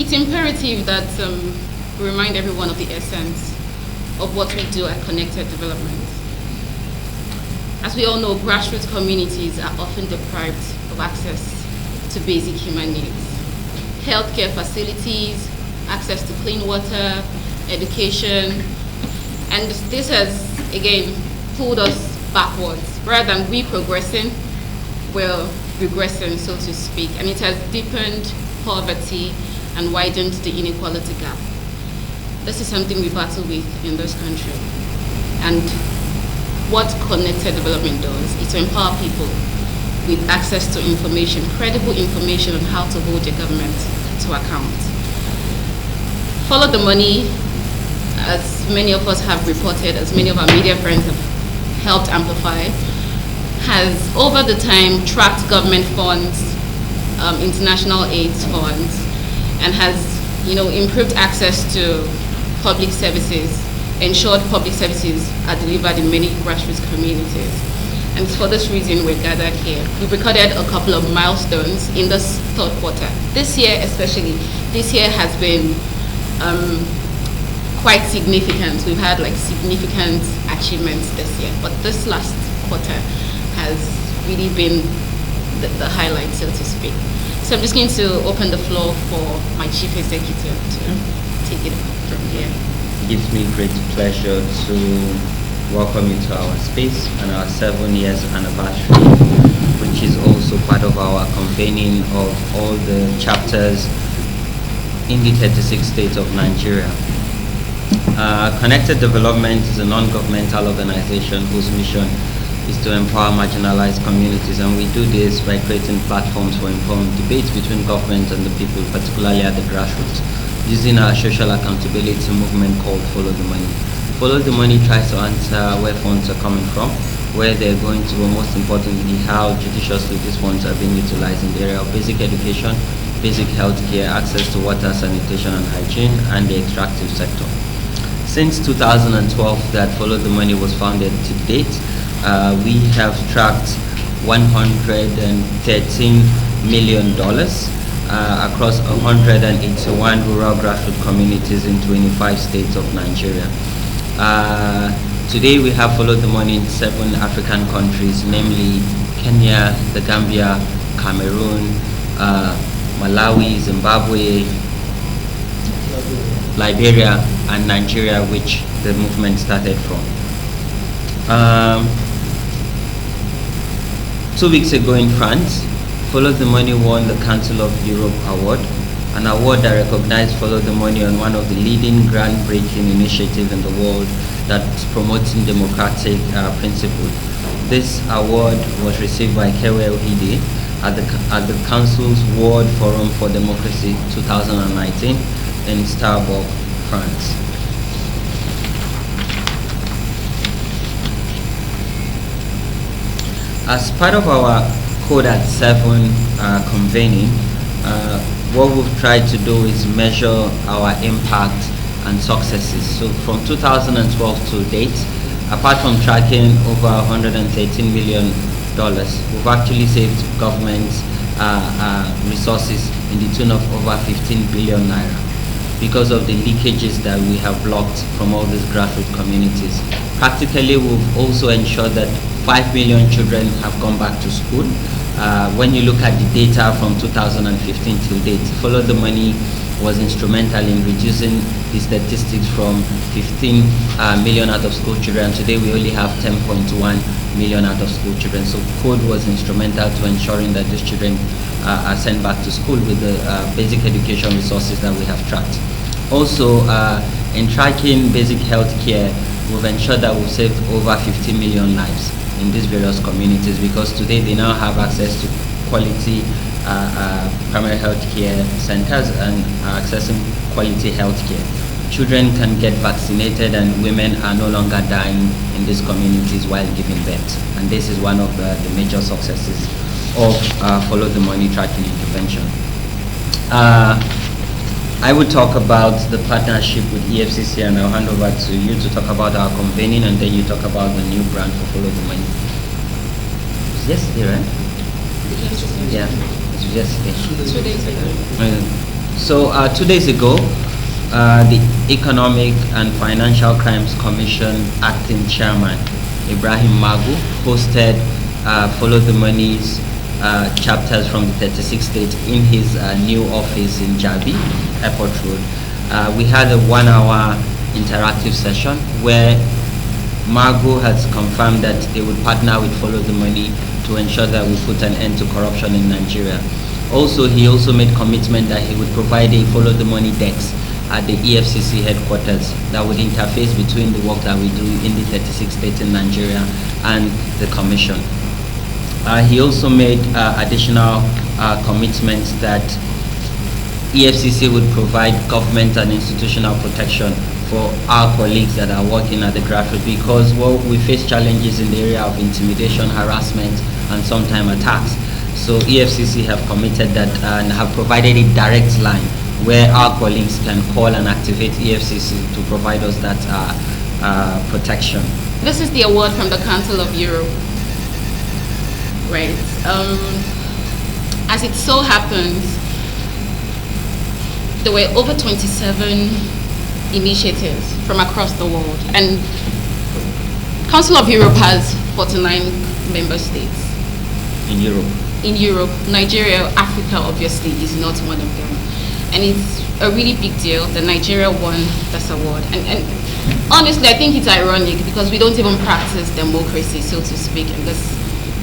It's imperative that we remind everyone of the essence of what we do at Connected Development. As we all know, grassroots communities are often deprived of access to basic human needs. Healthcare facilities, access to clean water, education, and this has, again, pulled us backwards. Rather than we progressing, we're regressing, so to speak, and it has deepened poverty and widened the inequality gap. This is something we battle with in this country. And what Connected Development does is to empower people with access to information, credible information on how to hold your government to account. Follow the Money, as many of us have reported, as many of our media friends have helped amplify, has over the time tracked government funds, international aid funds, and has improved access to public services, ensured public services are delivered in many grassroots communities. And it's for this reason we're gathered here. We've recorded a couple of milestones in this third quarter. This year especially, this year has been quite significant. We've had significant achievements this year, but this last quarter has really been the highlight, so to speak. So I'm just going to open the floor for my chief executive to take it from here. It gives me great pleasure to welcome you to our space and our 7 years anniversary, which is also part of our convening of all the chapters in the 36 states of Nigeria. Connected Development is a non-governmental organization whose mission is to empower marginalized communities, and we do this by creating platforms for informed debates between government and the people, particularly at the grassroots, using our social accountability movement called Follow the Money. Follow the Money tries to answer where funds are coming from, where they're going to, but most importantly, how judiciously these funds are being utilized in the area of basic education, basic health care, access to water, sanitation and hygiene, and the extractive sector. Since 2012 that Follow the Money was founded to date, we have tracked $113 million across 181 rural grassroots communities in 25 states of Nigeria. Today we have Follow the Money in 7 African countries, namely Kenya, the Gambia, Cameroon, Malawi, Zimbabwe, Liberia, and Nigeria, which the movement started from. 2 weeks ago in France, Follow the Money won the Council of Europe Award, an award that recognized Follow the Money on one of the leading groundbreaking initiatives in the world that's promoting democratic principles. This award was received by Kewe Ohide at the Council's World Forum for Democracy 2019 in Strasbourg, France. As part of our Code at 7 convening, what we've tried to do is measure our impact and successes. So from 2012 to date, apart from tracking over $113 million, we've actually saved government resources in the tune of over 15 billion naira because of the leakages that we have blocked from all these grassroots communities. Practically, we've also ensured that 5 million children have gone back to school. When you look at the data from 2015 till date, Follow the Money was instrumental in reducing the statistics from 15 million out of school children. Today we only have 10.1 million out of school children. So Code was instrumental to ensuring that these children are sent back to school with the basic education resources that we have tracked. Also, in tracking basic health care, we've ensured that we've saved over 50 million lives in these various communities, because today they now have access to quality primary health care centers and are accessing quality health care. Children can get vaccinated and women are no longer dying in these communities while giving birth. And this is one of the major successes of Follow the Money tracking intervention. I will talk about the partnership with EFCC, and I'll hand over to you to talk about our convening, and then you talk about the new brand for Follow the Money. It's yesterday, right? Yeah, it's yesterday. 2 days ago. So 2 days ago, the Economic and Financial Crimes Commission acting chairman, Ibrahim Magu, hosted Follow the Money's chapters from the 36 states in his new office in Jabi, Airport Road. We had a 1-hour interactive session where Magu has confirmed that they would partner with Follow the Money to ensure that we put an end to corruption in Nigeria. Also, he also made commitment that he would provide a Follow the Money desk at the EFCC headquarters that would interface between the work that we do in the 36 states in Nigeria and the Commission. He also made additional commitments that EFCC would provide government and institutional protection for our colleagues that are working at the grassroots, because we face challenges in the area of intimidation, harassment, and sometimes attacks. So EFCC have committed that and have provided a direct line where our colleagues can call and activate EFCC to provide us that protection. This is the award from the Council of Europe, right? As it so happens, there were over 27 initiatives from across the world, and Council of Europe has 49 member states. In Europe? In Europe. Nigeria, Africa obviously is not one of them. And it's a really big deal that Nigeria won this award. And honestly, I think it's ironic because we don't even practice democracy, so to speak, in this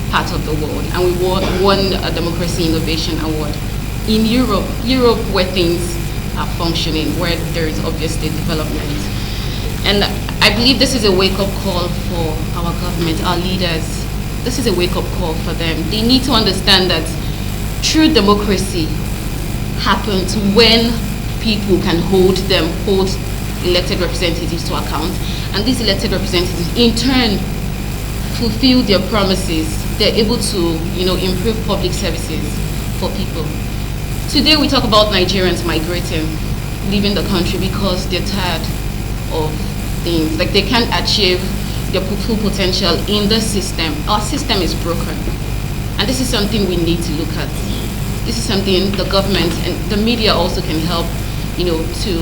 part of the world. And we won a Democracy Innovation Award in Europe where things are functioning, where there is obviously development. And I believe this is a wake-up call for our government, our leaders. This is a wake-up call for them. They need to understand that true democracy happens when people can hold elected representatives to account, and these elected representatives in turn fulfill their promises. They're able to, improve public services for people. Today we talk about Nigerians migrating, leaving the country because they're tired of things, like they can't achieve their full potential in the system. Our system is broken, and this is something we need to look at. This is something the government and the media also can help, to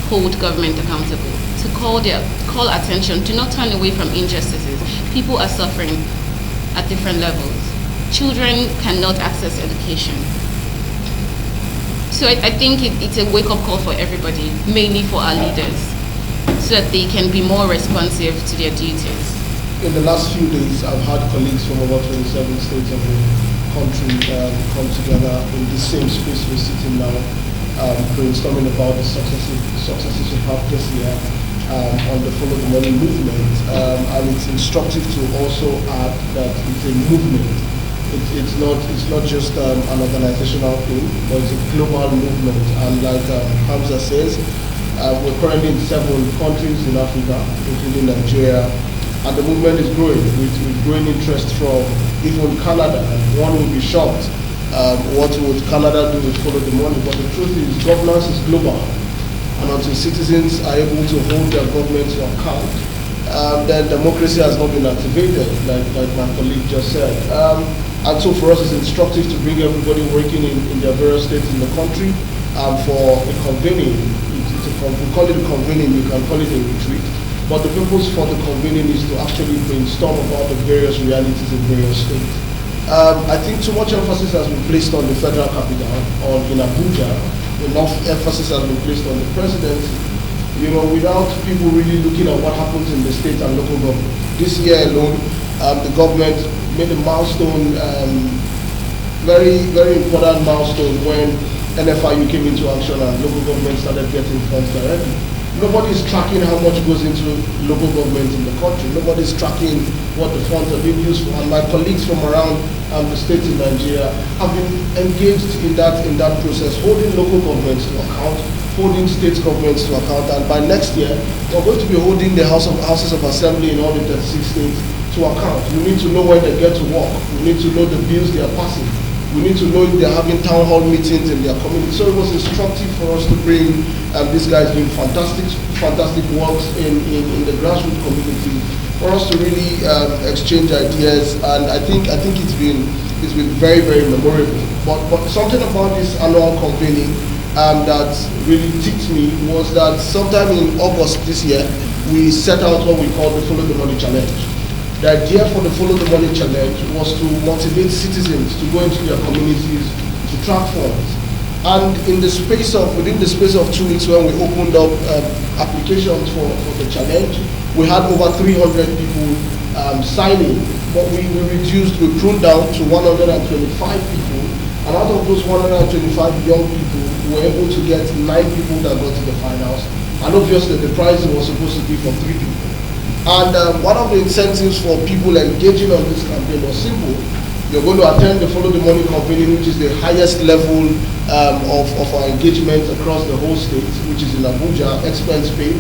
hold government accountable, to call attention, to not turn away from injustices. People are suffering at different levels. Children cannot access education. So I think it's a wake-up call for everybody, mainly for our leaders, so that they can be more responsive to their duties. In the last few days, I've had colleagues from over 27 states of the country come together in the same space we're sitting now, brainstorming about the successes we've had this year on the Follow the Money movement. And it's instructive to also add that it's a movement. It's not just an organizational thing, but it's a global movement. And like HAMZA says, we're currently in 7 countries in Africa, including Nigeria. And the movement is growing with growing interest from even Canada. And one would be shocked, what would Canada do with Follow the Money? But the truth is, governance is global. And until citizens are able to hold their government to account, then democracy has not been activated, like my colleague just said. And so for us, it's instructive to bring everybody working in their various states in the country for a convening. We call it a convening, you can call it a retreat. But the purpose for the convening is to actually brainstorm about the various realities in various states. I think too much emphasis has been placed on the federal capital, in Abuja. Enough emphasis has been placed on the presidency, without people really looking at what happens in the state and local government. This year alone, the government made a milestone, very, very important milestone, when NFIU came into action and local government started getting funds directly. Nobody is tracking how much goes into local government in the country. Nobody is tracking what the funds are being used for. And my colleagues from around the states in Nigeria have been engaged in that process, holding local governments to account, holding state governments to account. And by next year, we're going to be holding the houses of assembly in all the 36 states to account. We need to know when they get to work. We need to know the bills they are passing. We need to know if they're having town hall meetings in their community. So it was instructive for us to bring these guys doing fantastic works in the grassroots community, for us to really exchange ideas. And I think it's been very, very memorable. But something about this annual convening that really ticked me was that sometime in August this year, we set out what we call the Follow the Money Challenge. The idea for the Follow the Money Challenge was to motivate citizens to go into their communities to track funds. And within the space of 2 weeks, when we opened up applications for the challenge, we had over 300 people signing, but we pruned down to 125 people, and out of those 125 young people, we were able to get 9 people that got to the finals, and obviously the prize was supposed to be for 3 people. And one of the incentives for people engaging on this campaign was simple. You're going to attend the Follow the Money convening, which is the highest level of our engagement across the whole state, which is in Abuja, expense paid.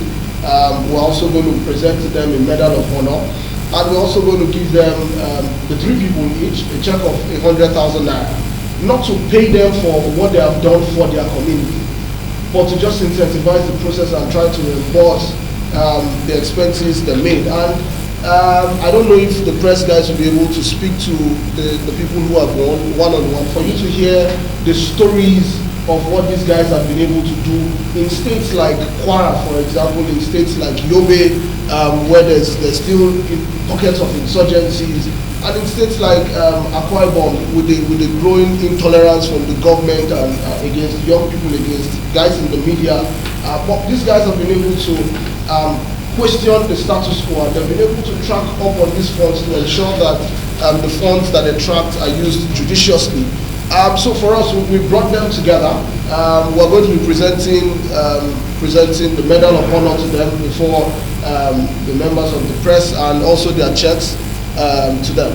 We're also going to present to them a medal of honor, and we're also going to give them, the 3 people each, a check of 100,000 naira, not to pay them for what they have done for their community, but to just incentivize the process and try to reimburse the expenses they made. And I don't know if the press guys will be able to speak to the people who have won one-on-one, for you to hear the stories of what these guys have been able to do in states like Kwara, for example, in states like Yobe, where there's still pockets of insurgencies, and in states like Akwa Ibom, with the growing intolerance from the government and against young people, against guys in the media. But these guys have been able to question the status quo, and they've been able to track up on these funds to ensure that the funds that they tracked are used judiciously. So for us, we brought them together. We're going to be presenting the medal of honor to them before the members of the press, and also their checks to them.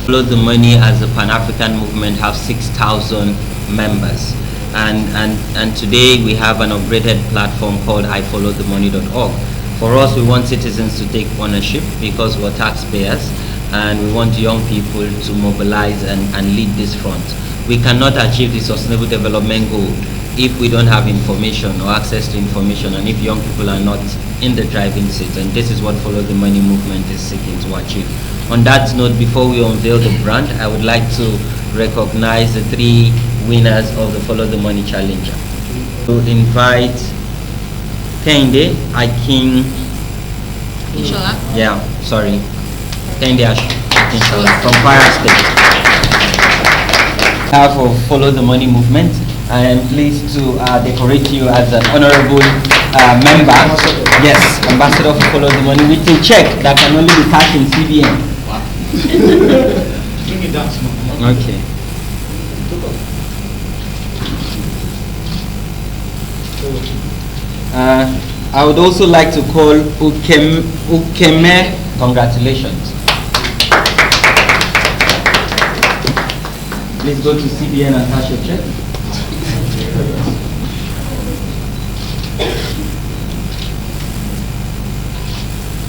Follow the Money as a Pan-African movement have 6,000 members. And today we have an upgraded platform called ifollowthemoney.org. For us, we want citizens to take ownership because we're taxpayers, and we want young people to mobilize and lead this front. We cannot achieve the sustainable development goal if we don't have information or access to information, and if young people are not in the driving seat. And this is what Follow the Money movement is seeking to achieve. On that note, before we unveil the brand, I would like to recognize the 3 winners of the Follow the Money Challenge. To invite Kende Akin. Inshallah. Yeah, sorry. Kende Inshallah from Kwara State. For Follow the Money movement, I am pleased to decorate you as an honorable member. Yes, ambassador for Follow the Money with a check that can only be cashed in CBN. Bring it down small. Okay. I would also like to call Ukeme, congratulations. Please go to CBN and cash your check.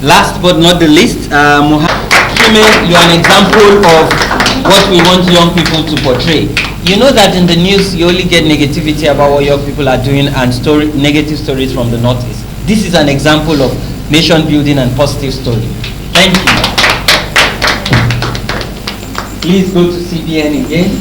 Last but not the least, Ukeme, you are an example of what we want young people to portray. You know that in the news you only get negativity about what young people are doing and negative stories from the Northeast. This is an example of nation building and positive story. Thank you. Please go to CBN again.